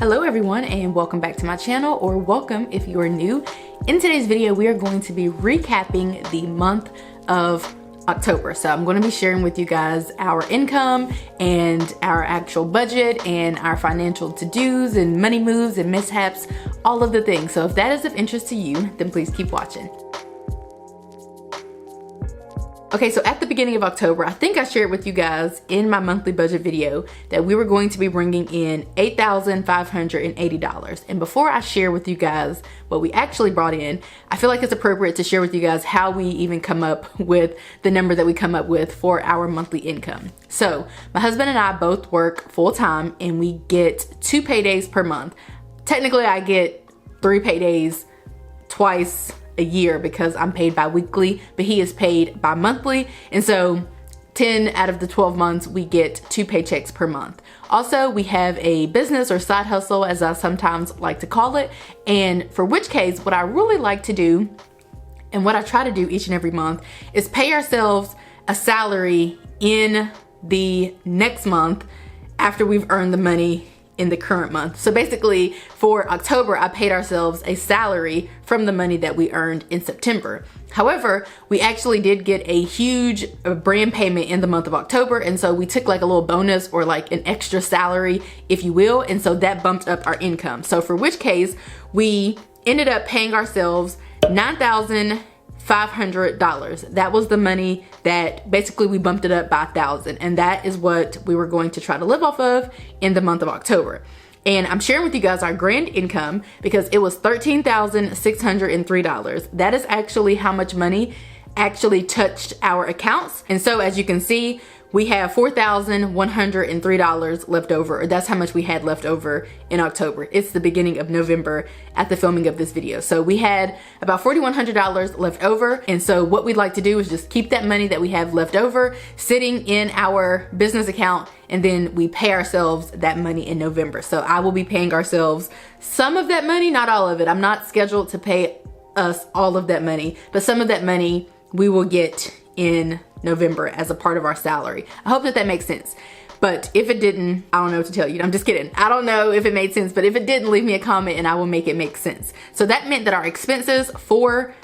Hello everyone and welcome back to my channel, or welcome if you are new. In today's video we are going to be recapping the month of October. So I'm going to be sharing with you guys our income and our actual budget and our financial to-dos and money moves and mishaps, all of the things. So if that is of interest to you, then please keep watching. Okay, so at the beginning of October, I think I shared with you guys in my monthly budget video that we were going to be bringing in $8,580. And before I share with you guys what we actually brought in, I feel like it's appropriate to share with you guys how we even come up with the number that we come up with for our monthly income. So my husband and I both work full-time and we get 2 paydays per month. Technically, I get 3 paydays twice a year because I'm paid bi-weekly, but he is paid bi-monthly, and so 10 out of the 12 months we get 2 paychecks per month. Also, we have a business or side hustle, as I sometimes like to call it, and for which case what I really like to do and what I try to do each and every month is pay ourselves a salary in the next month after we've earned the money in the current month. So basically for October, I paid ourselves a salary from the money that we earned in September. However, we actually did get a huge brand payment in the month of October, and so we took like a little bonus or like an extra salary, if you will, and so that bumped up our income. So for which case, we ended up paying ourselves $9,500. That was the money that basically we bumped it up by 1,000, and that is what we were going to try to live off of in the month of October. And I'm sharing with you guys our grand income because it was $13,603. That is actually how much money actually touched our accounts. And so as you can see, we have $4,103 left over, or that's how much we had left over in October. It's the beginning of November at the filming of this video. So we had about $4,100 left over. And so what we'd like to do is just keep that money that we have left over sitting in our business account, and then we pay ourselves that money in November. So I will be paying ourselves some of that money, not all of it. I'm not scheduled to pay us all of that money, but some of that money we will get in November as a part of our salary. I hope that that makes sense. But if it didn't, I don't know what to tell you. I'm just kidding. I don't know if it made sense, but if it didn't, leave me a comment and I will make it make sense. So that meant that our expenses for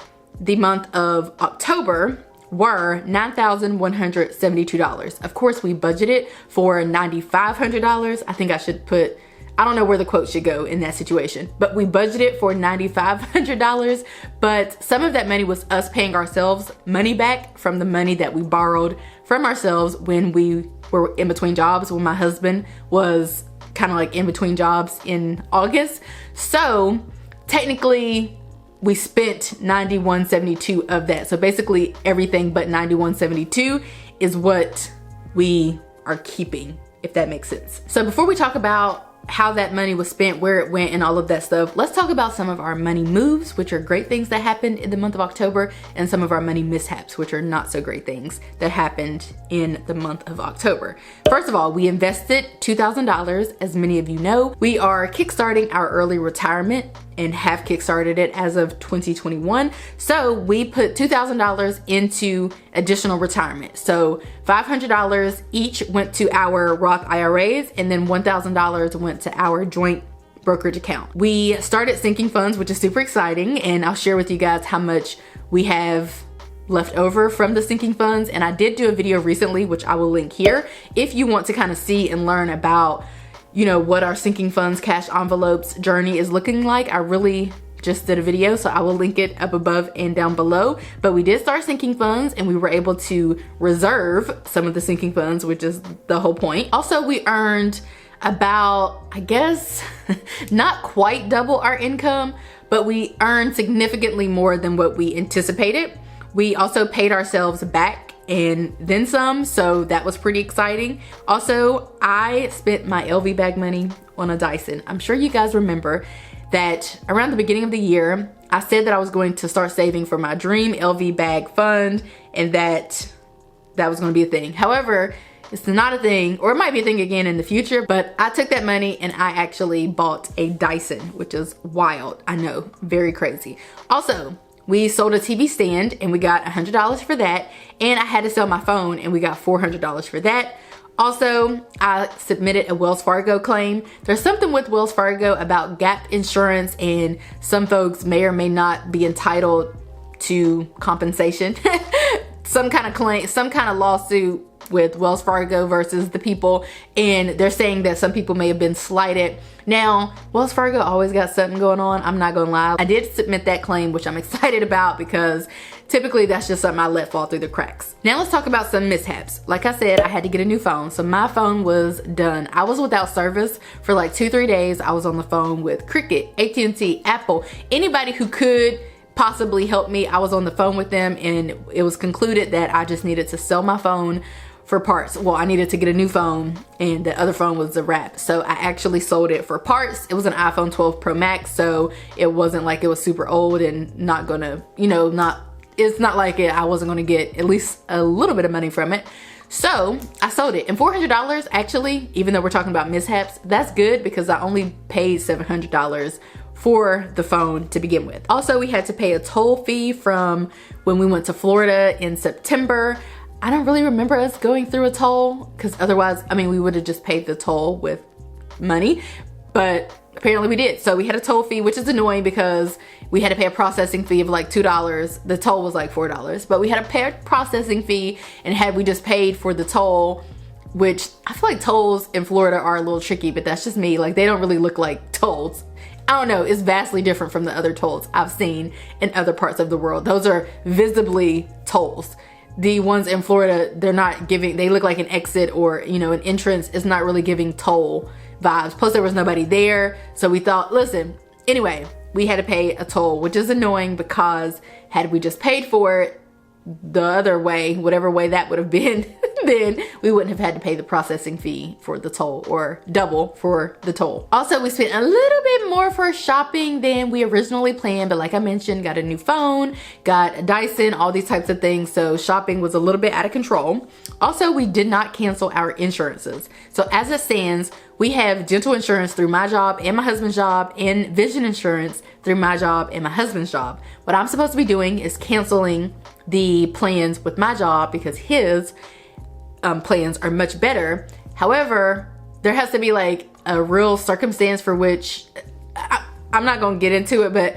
the month of October were $9,172. Of course, we budgeted for $9,500. I think I should put, I don't know where the quote should go in that situation, but we budgeted for $9,500, but some of that money was us paying ourselves money back from the money that we borrowed from ourselves when we were in between jobs, when my husband was kind of like in between jobs in August. So technically we spent $91.72 of that. So basically everything but $91.72 is what we are keeping, if that makes sense. So before we talk about how that money was spent, where it went, and all of that stuff, let's talk about some of our money moves, which are great things that happened in the month of October, and some of our money mishaps, which are not so great things that happened in the month of October. First of all, we invested $2,000. As many of you know, we are kickstarting our early retirement and have kickstarted it as of 2021. So we put $2,000 into additional retirement. So $500 each went to our Roth IRAs, and then $1,000 went to our joint brokerage account. We started sinking funds, which is super exciting, and I'll share with you guys how much we have left over from the sinking funds. And I did do a video recently, which I will link here, if you want to kind of see and learn about, you know, what our sinking funds cash envelopes journey is looking like. I really just did a video, so I will link it up above and down below. But we did start sinking funds, and we were able to reserve some of the sinking funds, which is the whole point. Also, we earned about, I guess, not quite double our income, but we earned significantly more than what we anticipated. We also paid ourselves back and then some, so that was pretty exciting. Also, I spent my LV bag money on a Dyson. I'm sure you guys remember that around the beginning of the year, I said that I was going to start saving for my dream LV bag fund, and that was going to be a thing. However, it's not a thing, or it might be a thing again in the future, but I took that money and I actually bought a Dyson, which is wild. I know, very crazy. Also, we sold a TV stand and we got $100 for that, and I had to sell my phone and we got $400 for that. Also, I submitted a Wells Fargo claim. There's something with Wells Fargo about gap insurance, and some folks may or may not be entitled to compensation. Some kind of claim, some kind of lawsuit with Wells Fargo versus the people, and they're saying that some people may have been slighted. Now, Wells Fargo always got something going on, I'm not gonna lie. I did submit that claim, which I'm excited about because typically that's just something I let fall through the cracks. Now let's talk about some mishaps. Like I said, I had to get a new phone, so my phone was done. I was without service for like 2-3 days. I was on the phone with Cricket, AT&T, Apple, anybody who could possibly help me. I was on the phone with them, and it was concluded that I just needed to sell my phone for parts. Well, I needed to get a new phone, and the other phone was a wrap. So I actually sold it for parts. It was an iPhone 12 Pro Max, so it wasn't like it was super old and not gonna, you know, it's not like I wasn't gonna get at least a little bit of money from it. So I sold it, and $400 actually, even though we're talking about mishaps, that's good because I only paid $700 for the phone to begin with. Also, we had to pay a toll fee from when we went to Florida in September. I don't really remember us going through a toll, because otherwise, I mean, we would have just paid the toll with money, but apparently we did. So we had a toll fee, which is annoying because we had to pay a processing fee of like $2. The toll was like $4, but we had to pay a processing fee, and had we just paid for the toll, which I feel like tolls in Florida are a little tricky, but that's just me. Like, they don't really look like tolls. I don't know, it's vastly different from the other tolls I've seen in other parts of the world. Those are visibly tolls. The ones in Florida, they're not giving, they look like an exit or, you know, an entrance. It's not really giving toll vibes. Plus there was nobody there. So we thought, listen, anyway, we had to pay a toll, which is annoying because had we just paid for it the other way, whatever way that would have been, then we wouldn't have had to pay the processing fee for the toll, or double for the toll. Also, we spent a little bit more for shopping than we originally planned, but like I mentioned, got a new phone, got a Dyson, all these types of things, so shopping was a little bit out of control. Also, we did not cancel our insurances. So as it stands, we have dental insurance through my job and my husband's job, and vision insurance through my job and my husband's job. What I'm supposed to be doing is canceling the plans with my job because his plans are much better. However, there has to be like a real circumstance for which I'm not gonna get into it, but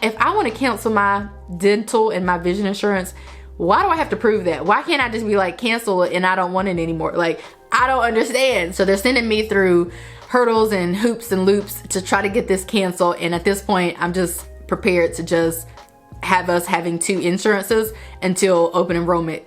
if I want to cancel my dental and my vision insurance, why do I have to prove that? Why can't I just be like, cancel it and I don't want it anymore? Like, I don't understand. So they're sending me through hurdles and hoops and loops to try to get this canceled, and at this point I'm just prepared to just have us having 2 insurances until open enrollment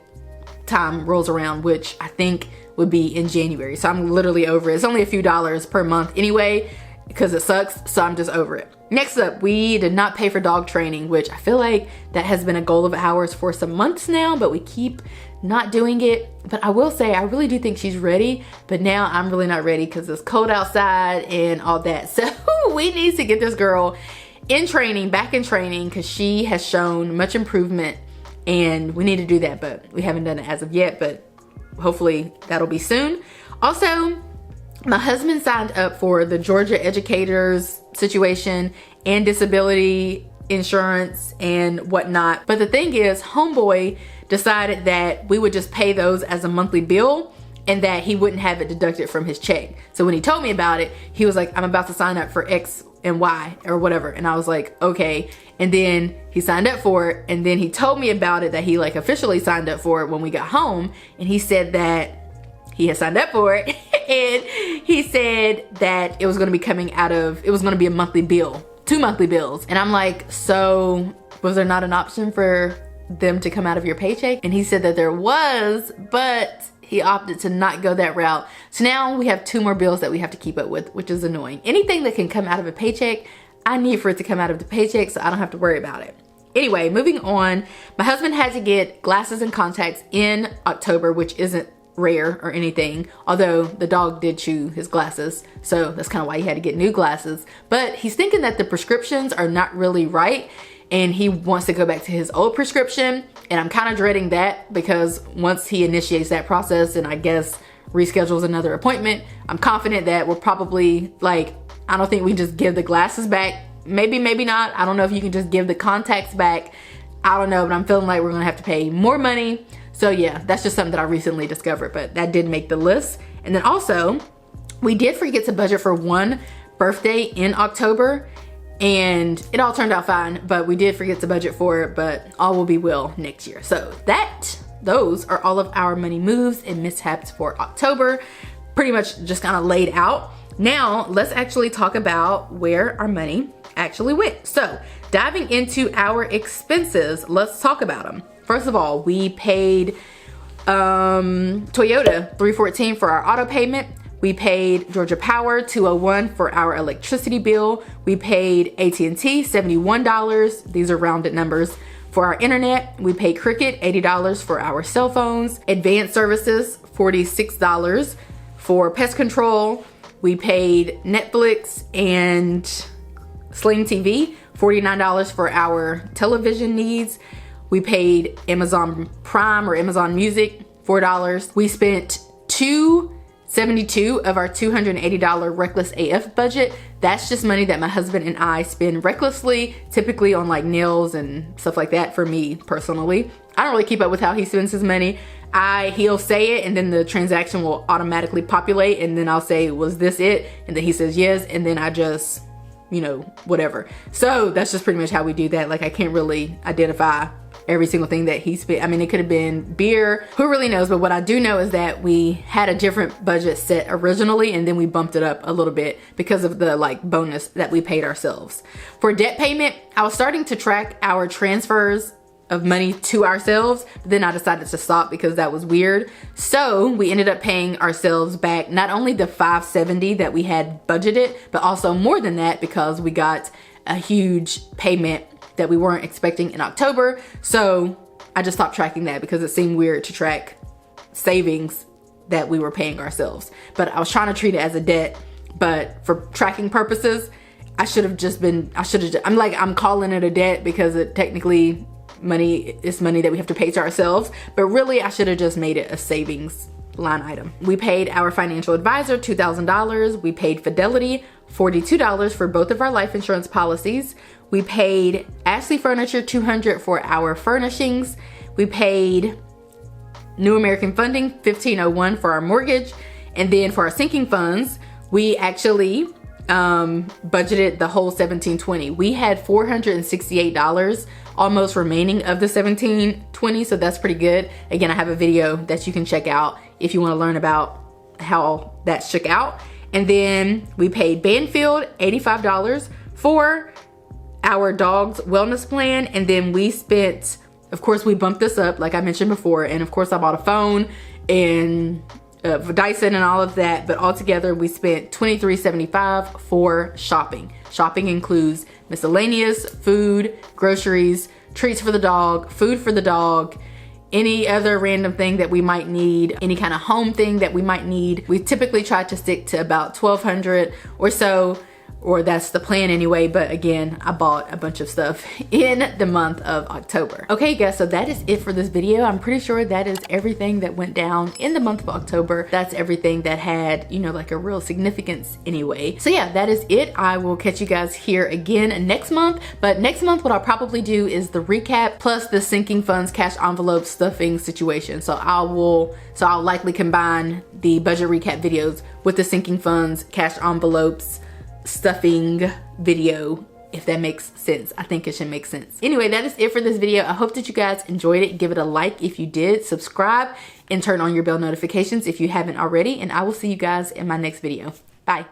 time rolls around, which I think would be in January. So I'm literally over it. It's only a few dollars per month anyway because it sucks, so I'm just over it. Next up, we did not pay for dog training, which I feel like that has been a goal of ours for some months now, but we keep not doing it. But I will say, I really do think she's ready, but now I'm really not ready because it's cold outside and all that. So we need to get this girl in training, back in training, because she has shown much improvement, and we need to do that, but we haven't done it as of yet, but hopefully that'll be soon. Also, my husband signed up for the Georgia educators situation and disability insurance and whatnot. But the thing is, homeboy decided that we would just pay those as a monthly bill and that he wouldn't have it deducted from his check. So when he told me about it, he was like, I'm about to sign up for X and Y or whatever. And I was like, okay. And then he signed up for it. And then he told me about it, that he like officially signed up for it when we got home. And he said that he had signed up for it. And he said that it was going to be coming out of, it was going to be a monthly bill, 2 monthly bills. And I'm like, so was there not an option for them to come out of your paycheck? And he said that there was, but he opted to not go that route. So now we have 2 more bills that we have to keep up with, which is annoying. Anything that can come out of a paycheck, I need for it to come out of the paycheck so I don't have to worry about it. Anyway, moving on. My husband had to get glasses and contacts in October, which isn't rare or anything, although the dog did chew his glasses, so that's kind of why he had to get new glasses. But he's thinking that the prescriptions are not really right, and he wants to go back to his old prescription. And I'm kind of dreading that, because once he initiates that process and I guess reschedules another appointment, I'm confident that we're probably like, I don't think we just give the glasses back. Maybe, maybe not. I don't know if you can just give the contacts back. I don't know, but I'm feeling like we're gonna have to pay more money. So yeah, that's just something that I recently discovered, but that did make the list. And then also, we did forget to budget for one birthday in October, and it all turned out fine, but we did forget to budget for it, but all will be well next year. So those are all of our money moves and mishaps for October, pretty much just kind of laid out. Now, let's actually talk about where our money actually went. So, diving into our expenses, let's talk about them. First of all, we paid Toyota $314 for our auto payment. We paid Georgia Power $201 for our electricity bill. We paid AT&T $71. These are rounded numbers. For our internet, we paid Cricket $80 for our cell phones. Advanced services, $46. For pest control, we paid Netflix and Sling TV $49 for our television needs. We paid Amazon Prime or Amazon Music $4. We spent $272 of our $280 reckless AF budget. That's just money that my husband and I spend recklessly, typically on like nails and stuff like that for me personally. I don't really keep up with how he spends his money. He'll say it and then the transaction will automatically populate, and then I'll say, was this it? And then he says yes, and then I just, you know, whatever. So that's just pretty much how we do that. Like, I can't really identify every single thing that he spent. I mean, it could have been beer, who really knows? But what I do know is that we had a different budget set originally, and then we bumped it up a little bit because of the like bonus that we paid ourselves. For debt payment, I was starting to track our transfers of money to ourselves, but then I decided to stop because that was weird. So we ended up paying ourselves back not only the $570 that we had budgeted, but also more than that because we got a huge payment that we weren't expecting in October. So I just stopped tracking that because it seemed weird to track savings that we were paying ourselves. But I was trying to treat it as a debt, but for tracking purposes, I'm calling it a debt because it technically is money that we have to pay to ourselves, but really I should have just made it a savings line item. We paid our financial advisor $2,000. We paid Fidelity $42 for both of our life insurance policies. We paid Ashley Furniture $200 for our furnishings. We paid New American Funding $1,501 for our mortgage. And then for our sinking funds, we actually budgeted the whole $1,720. We had $468 almost remaining of the $1,720, so that's pretty good. Again, I have a video that you can check out if you want to learn about how that shook out. And then we paid Banfield $85 for our dog's wellness plan. And then we spent, of course, we bumped this up like I mentioned before, and of course I bought a phone and for Dyson and all of that, but altogether we spent $23.75 for shopping. Shopping includes miscellaneous, food, groceries, treats for the dog, food for the dog, any other random thing that we might need, any kind of home thing that we might need. We typically try to stick to about $1,200 or so, or that's the plan anyway. But again, I bought a bunch of stuff in the month of October. Okay guys, so that is it for this video. I'm pretty sure that is everything that went down in the month of October. That's everything that had, you know, like a real significance anyway. So yeah, that is it. I will catch you guys here again next month. But next month, what I'll probably do is the recap plus the sinking funds cash envelope stuffing situation. So I'll likely combine the budget recap videos with the sinking funds cash envelopes stuffing video, if that makes sense. I think it should make sense. Anyway, that is it for this video. I hope that you guys enjoyed it. Give it a like if you did, subscribe, and turn on your bell notifications if you haven't already, and I will see you guys in my next video. Bye.